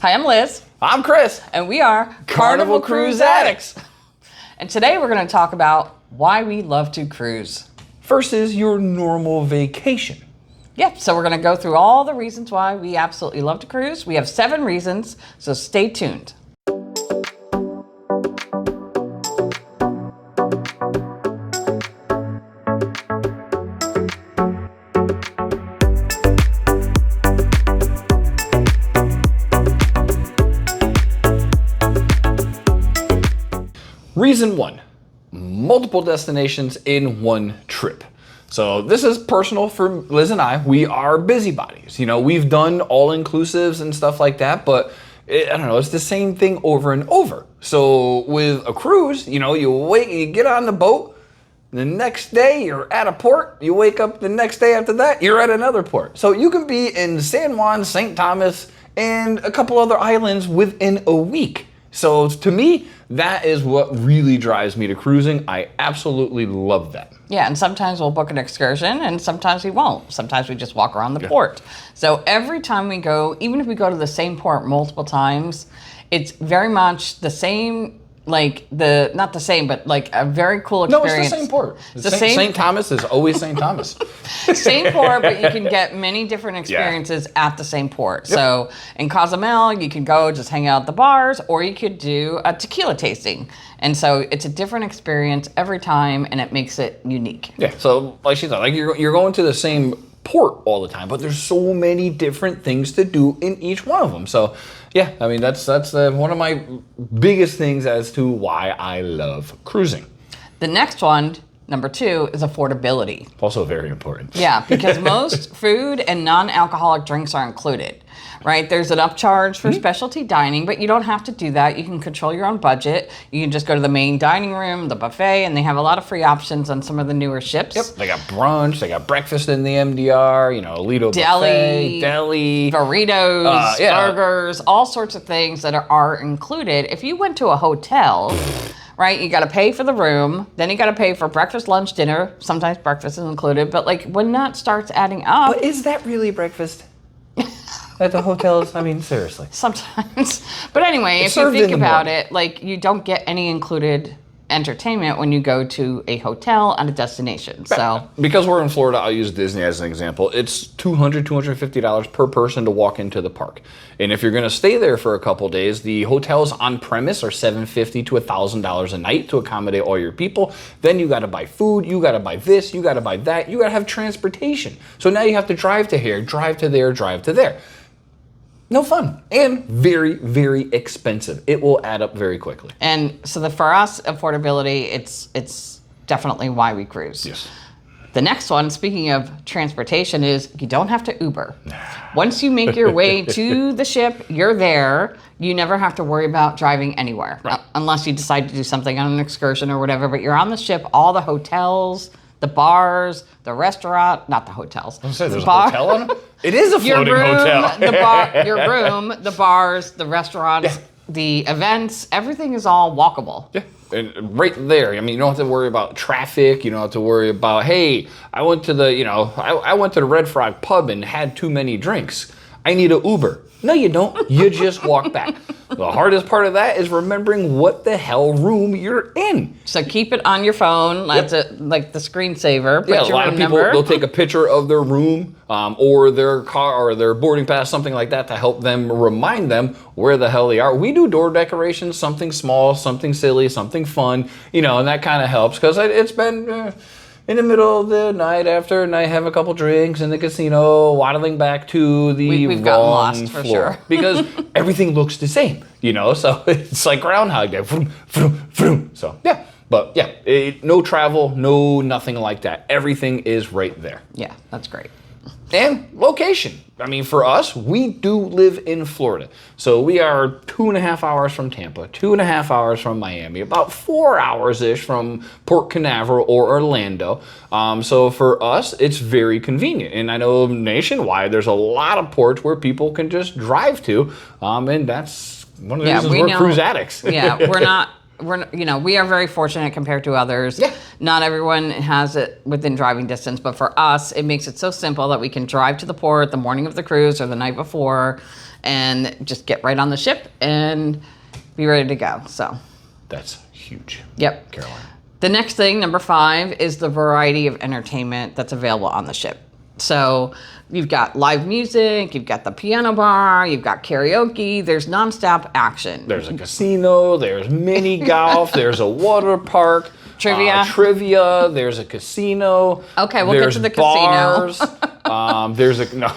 Hi, I'm Liz. I'm Chris. And we are Carnival Cruise Addicts. And today we're going to talk about why we love to cruise. First is your normal vacation. Yep, so we're going to go through all the reasons why we absolutely love to cruise. We have 7 reasons, so stay tuned. Reason 1, multiple destinations in one trip. So this is personal for Liz and I. We are busybodies. You know, we've done all-inclusives and stuff like that, but I don't know, it's the same thing over and over. So with a cruise, you know, you get on the boat, the next day you're at a port, you wake up the next day after that, you're at another port. So you can be in San Juan, St. Thomas, and a couple other islands within a week. So to me, that is what really drives me to cruising. I absolutely love that. Yeah, and sometimes we'll book an excursion and sometimes we won't. Sometimes we just walk around the port. So every time we go, even if we go to the same port multiple times, it's very much the same, not the same, but like a very cool experience. No, it's the same port. The same St. Thomas is always St. Thomas. Same port, but you can get many different experiences at the same port. Yep. So in Cozumel, you can go just hang out at the bars, or you could do a tequila tasting. And so it's a different experience every time, and it makes it unique. Yeah, so like she said, like you're going to the same port all the time, but there's so many different things to do in each one of them. So yeah, I mean, that's one of my biggest things as to why I love cruising. The next one, number 2, is affordability. Also very important. Yeah, because most food and non-alcoholic drinks are included, right? There's an upcharge for specialty dining, but you don't have to do that. You can control your own budget. You can just go to the main dining room, the buffet, and they have a lot of free options on some of the newer ships. Yep, they got brunch, they got breakfast in the MDR, you know, Lido buffet, deli, burritos, burgers, all sorts of things that are included. If you went to a hotel, right, you got to pay for the room, then you got to pay for breakfast, lunch, dinner. Sometimes breakfast is included, but like when that starts adding up. But is that really breakfast? At the hotels, I mean, seriously. Sometimes. But anyway, if you think about it, like you don't get any included entertainment when you go to a hotel at a destination. So because we're in Florida, I'll use Disney as an example. It's $200, $250 per person to walk into the park. And if you're going to stay there for a couple days, the hotels on premise are $750 to $1,000 a night to accommodate all your people. Then you got to buy food, you got to buy this, you got to buy that, you got to have transportation. So now you have to drive to here, drive to there, drive to there. No fun and very, very expensive. It will add up very quickly. And so for us, affordability, it's definitely why we cruise. Yes. The next one, speaking of transportation, is you don't have to Uber. Once you make your way to the ship, you're there. You never have to worry about driving anywhere, unless you decide to do something on an excursion or whatever. But you're on the ship, all the hotels, the bars, the restaurant, not the hotels. I was going to say, there's a hotel on them? It is a floating hotel. Your room, the bars, the restaurants, the events, everything is all walkable. Yeah, and right there. I mean, you don't have to worry about traffic. You don't have to worry about, hey, I went to the Red Frog pub and had too many drinks. I need an Uber. No, you don't. You just walk back. The hardest part of that is remembering what the hell room you're in. So keep it on your phone. That's like the screensaver. Yeah, a lot of people, they'll take a picture of their room or their car or their boarding pass, something like that, to help them remind them where the hell they are. We do door decorations, something small, something silly, something fun, you know, and that kind of helps because it's been... in the middle of the night after, and I have a couple drinks in the casino, waddling back to the We've gotten lost for floor. Sure. Because everything looks the same, you know, so it's like Groundhog Day. Vroom, vroom, vroom. So, yeah. But, yeah, no travel, no nothing like that. Everything is right there. Yeah, that's great. And location. I mean, for us, we do live in Florida. So we are 2.5 hours from Tampa, 2.5 hours from Miami, about 4 hours-ish from Port Canaveral or Orlando. So for us, it's very convenient. And I know nationwide, there's a lot of ports where people can just drive to. And that's one of the reasons we're cruise addicts. Yeah, we are very fortunate compared to others. Yeah. Not everyone has it within driving distance, but for us, it makes it so simple that we can drive to the port the morning of the cruise or the night before and just get right on the ship and be ready to go. So That's huge. Yep. Caroline. The next thing, number 5, is the variety of entertainment that's available on the ship. So you've got live music, you've got the piano bar, you've got karaoke, there's nonstop action. There's a casino, there's mini golf, there's a water park. Trivia. There's a casino. Okay, we'll get to the bars, casino.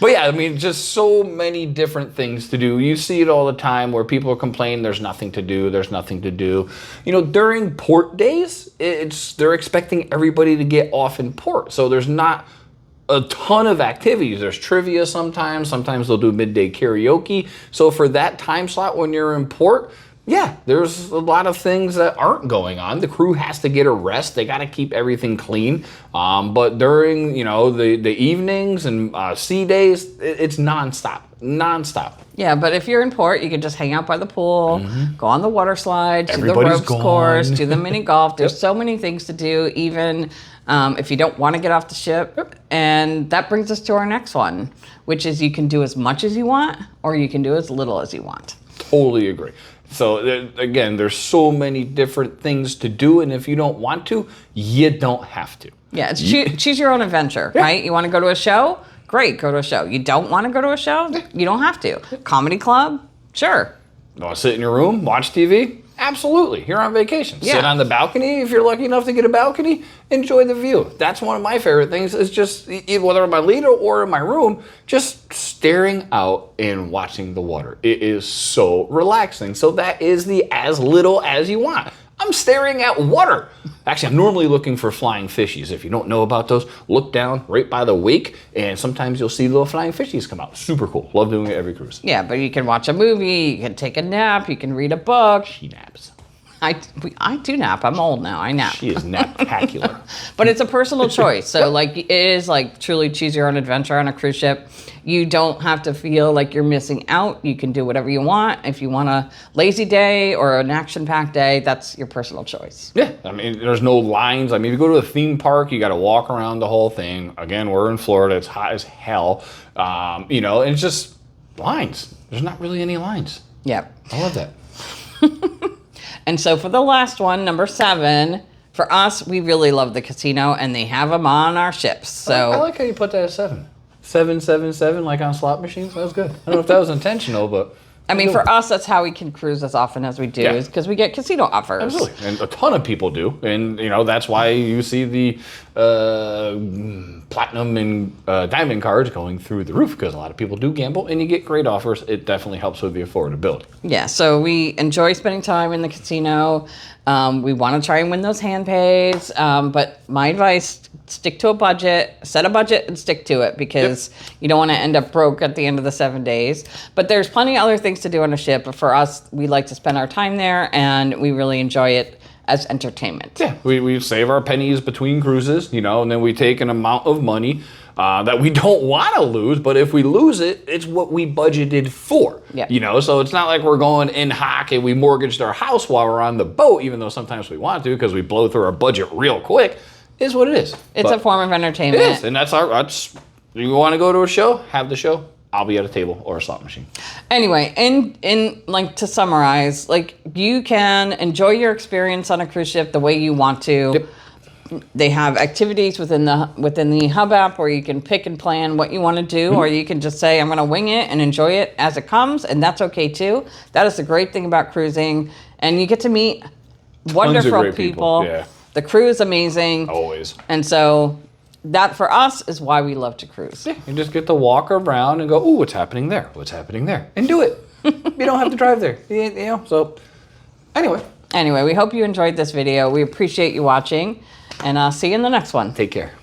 But yeah, I mean, just so many different things to do. You see it all the time where people complain there's nothing to do, there's nothing to do. You know, during port days, they're expecting everybody to get off in port. So there's not a ton of activities. There's trivia sometimes they'll do midday karaoke. So for that time slot when you're in port, yeah, there's a lot of things that aren't going on. The crew has to get a rest. They got to keep everything clean. But during, the evenings and sea days, it's nonstop. Yeah, but if you're in port, you can just hang out by the pool, go on the water slide, do the ropes course, do the mini golf. There's so many things to do, even if you don't want to get off the ship. And that brings us to our next one, which is you can do as much as you want or you can do as little as you want. Totally agree. So again, there's so many different things to do, and if you don't want to, you don't have to. Yeah, it's choose your own adventure, right? You want to go to a show? Great, go to a show. You don't want to go to a show? You don't have to. Comedy club? Sure. You want to sit in your room, watch TV? Absolutely. You're on vacation. Yeah. Sit on the balcony if you're lucky enough to get a balcony. Enjoy the view. That's one of my favorite things is just, whether in my Lido or in my room, just staring out and watching the water. It is so relaxing. So that is the as little as you want. I'm staring at water. Actually, I'm normally looking for flying fishies. If you don't know about those, look down right by the wake, and sometimes you'll see little flying fishies come out. Super cool. Love doing it every cruise. Yeah, but you can watch a movie, you can take a nap, you can read a book. She naps. I do nap. I'm old now. I nap. She is naptacular. But it's a personal choice. So it is truly choose your own adventure on a cruise ship. You don't have to feel like you're missing out. You can do whatever you want. If you want a lazy day or an action-packed day, that's your personal choice. Yeah, I mean, there's no lines. I mean, if you go to a theme park, you got to walk around the whole thing. Again, we're in Florida. It's hot as hell. And it's just lines. There's not really any lines. Yeah. I love that. And so for the last one, number 7, for us, we really love the casino, and they have them on our ships. So I like how you put that at 7. 777, like on slot machines. That was good. I don't know if that was intentional, but I mean, for us, that's how we can cruise as often as we do, is because we get casino offers. Absolutely, and a ton of people do, and that's why you see the platinum and diamond cards going through the roof, because a lot of people do gamble, and you get great offers. It definitely helps with the affordability. Yeah, so we enjoy spending time in the casino. We want to try and win those hand pays, but my advice: stick to a budget, set a budget, and stick to it, because you don't want to end up broke at the end of the 7 days. But there's plenty of other things to do on a ship. But for us, we like to spend our time there, and we really enjoy it as entertainment. Yeah, we save our pennies between cruises, and then we take an amount of money that we don't want to lose, but if we lose it, it's what we budgeted for. Yeah. So it's not like we're going in hock and we mortgaged our house while we're on the boat, even though sometimes we want to because we blow through our budget real quick. Is what it is. It's a form of entertainment. It is, and that's you want to go to a show, have the show. I'll be at a table or a slot machine. Anyway, in to summarize, you can enjoy your experience on a cruise ship the way you want to. Yep. They have activities within the Hub app where you can pick and plan what you want to do, or you can just say, I'm going to wing it and enjoy it as it comes, and that's okay too. That is the great thing about cruising, and you get to meet wonderful people. Yeah. The crew is amazing. Always. And so that for us is why we love to cruise. Yeah, you just get to walk around and go, ooh, what's happening there? What's happening there? And do it. You don't have to drive there. So Anyway, we hope you enjoyed this video. We appreciate you watching, and I'll see you in the next one. Take care.